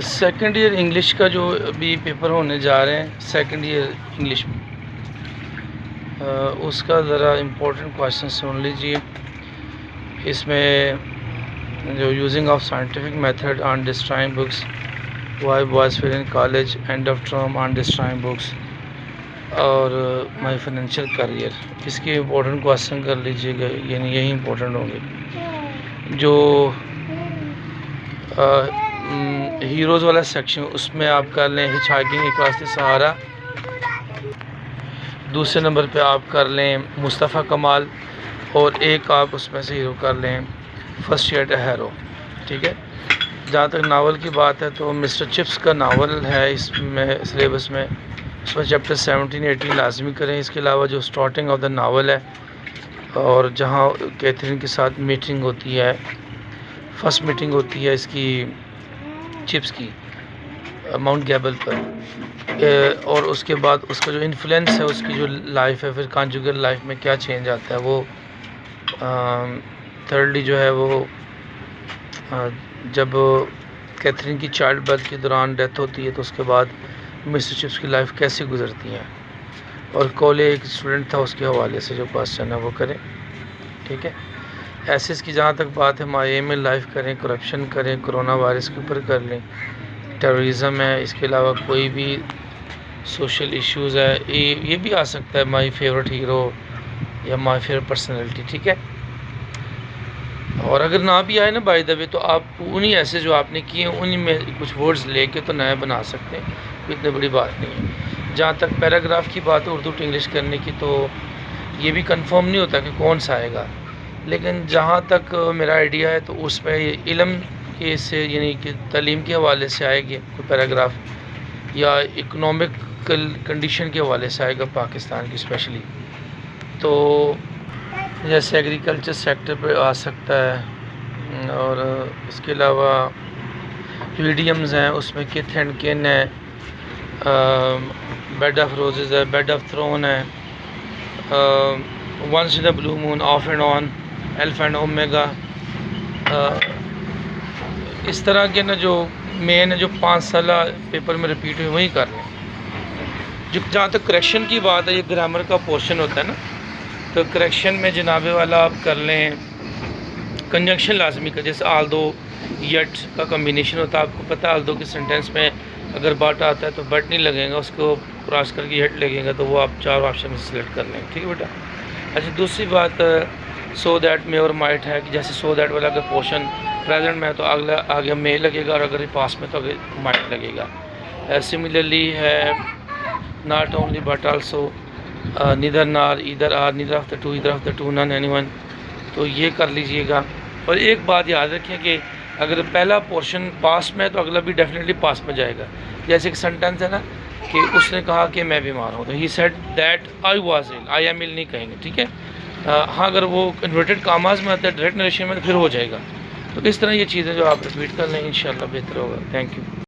Second year English کا جو ابھی پیپر ہونے جا رہے ہیں سیکنڈ ایئر انگلش میں، اس کا ذرا امپورٹنٹ کویشچن سن لیجیے. اس میں جو using of scientific method on destroying books, why boys fail in college, end of term on destroying books, اور مائی فائنینشیل کریئر، اس کی امپورٹنٹ کویشچن کر لیجیے گا. یعنی یہی امپورٹنٹ ہوں گے. جو ہیروز والا سیکشن اس میں آپ کر لیں ہچ ہائکنگ اکراس دی سہارا. دوسرے نمبر پہ آپ کر لیں مصطفیٰ کمال، اور ایک آپ اس میں سے ہیرو کر لیں فرسٹ ایئر ہیرو. ٹھیک ہے. جہاں تک ناول کی بات ہے تو مسٹر چپس کا ناول ہے اس میں سلیبس میں، اس میں چیپٹر 17-18 لازمی کریں. اس کے علاوہ جو اسٹارٹنگ آف دا ناول ہے، اور جہاں کیتھرین کے ساتھ میٹنگ ہوتی ہے، فرسٹ میٹنگ ہوتی ہے اس کی چپس کی ماؤنٹ گیبل پر، اور اس کے بعد اس کا جو انفلوئنس ہے اس کی جو لائف ہے، پھر کانجوگل لائف میں کیا چینج آتا ہے. وہ تھرڈلی جو ہے وہ جب کیتھرین کی چائلڈ برتھ کے دوران ڈیتھ ہوتی ہے تو اس کے بعد مسٹر چپس کی لائف کیسے گزرتی ہے. اور کولے ایک اسٹوڈنٹ تھا، اس کے حوالے سے جو کویشچن ہے وہ کریں. ٹھیک ہے. ایسس کی جہاں تک بات ہے مائی ایم ایل لائف کریں، کرپشن کریں، کرونا وائرس کے اوپر کر لیں، ٹیررزم ہے. اس کے علاوہ کوئی بھی سوشل ایشوز ہے یہ بھی آ سکتا ہے، مائی فیورٹ ہیرو یا مائی فیورٹ پرسنالٹی. ٹھیک ہے. اور اگر نہ بھی آئے نا بائی دا وے، تو آپ انہی ایسے جو آپ نے کیے ہیں انہی میں کچھ ورڈز لے کے تو نئے بنا سکتے ہیں. کوئی اتنی بڑی بات نہیں ہے. جہاں تک پیراگراف کی بات ہے اردو ٹو انگلش کرنے کی، تو یہ بھی کنفرم نہیں ہوتا کہ کون سا آئے گا. لیکن جہاں تک میرا آئیڈیا ہے تو اس میں علم کے سے یعنی کہ تعلیم کے حوالے سے آئے گی کوئی پیراگراف، یا اکنامکل کنڈیشن کے حوالے سے آئے گا پاکستان کی اسپیشلی. تو جیسے ایگریکلچر سیکٹر پہ آ سکتا ہے. اور اس کے علاوہ جو ایڈیمز ہیں اس میں کتھ اینڈ کن ہے، بیڈ آف روزز ہے، بیڈ آف تھرون ہے، once in a blue moon, off and on, alpha and omega. اس طرح کے نا جو مین جو 5 سالہ پیپر میں ریپیٹ ہوئے وہی کر لیں. جہاں تک کریکشن کی بات ہے، یہ گرامر کا پورشن ہوتا ہے نا، تو کریکشن میں جناب والا آپ کر لیں کنجنکشن لازمی کر. جیسے آل دو یٹ کا کمبینیشن ہوتا ہے، آپ کو پتہ ہے آل دو کے سینٹینس میں اگر بٹ آتا ہے تو بٹ نہیں لگے گا، اس کو کراس کر کے ہٹ لگے گا، تو وہ آپ 4 آپشن میں سلیکٹ کر لیں. ٹھیک ہے بیٹا. اچھا دوسری بات سو دیٹ میں اور مائٹ ہے کہ جیسے سو دیٹ والا اگر پورشن پریزنٹ میں ہے تو اگلا آگے میں لگے گا، اور اگر پاس میں تو آگے مائٹ لگے گا. سملرلی ہے not only but also, neither nor, either or, neither of the two, either of the two, none, any one. تو یہ کر لیجئے گا. اور ایک بات یاد رکھیں کہ اگر پہلا پورشن پاس میں ہے تو اگلا بھی ڈیفینیٹلی پاس میں جائے گا. جیسے ایک سینٹینس ہے نا کہ اس نے کہا کہ میں بیمار ہوں، تو he said that I was L, I am L نہیں کہیں گے. ٹھیک ہے. ہاں اگر وہ انورٹڈ کاماز میں آتا ہے ڈائریکٹ نریشن میں تو پھر ہو جائے گا. تو اس طرح یہ چیزیں جو آپ ریپیٹ کر لیں انشاءاللہ بہتر ہوگا. Thank you.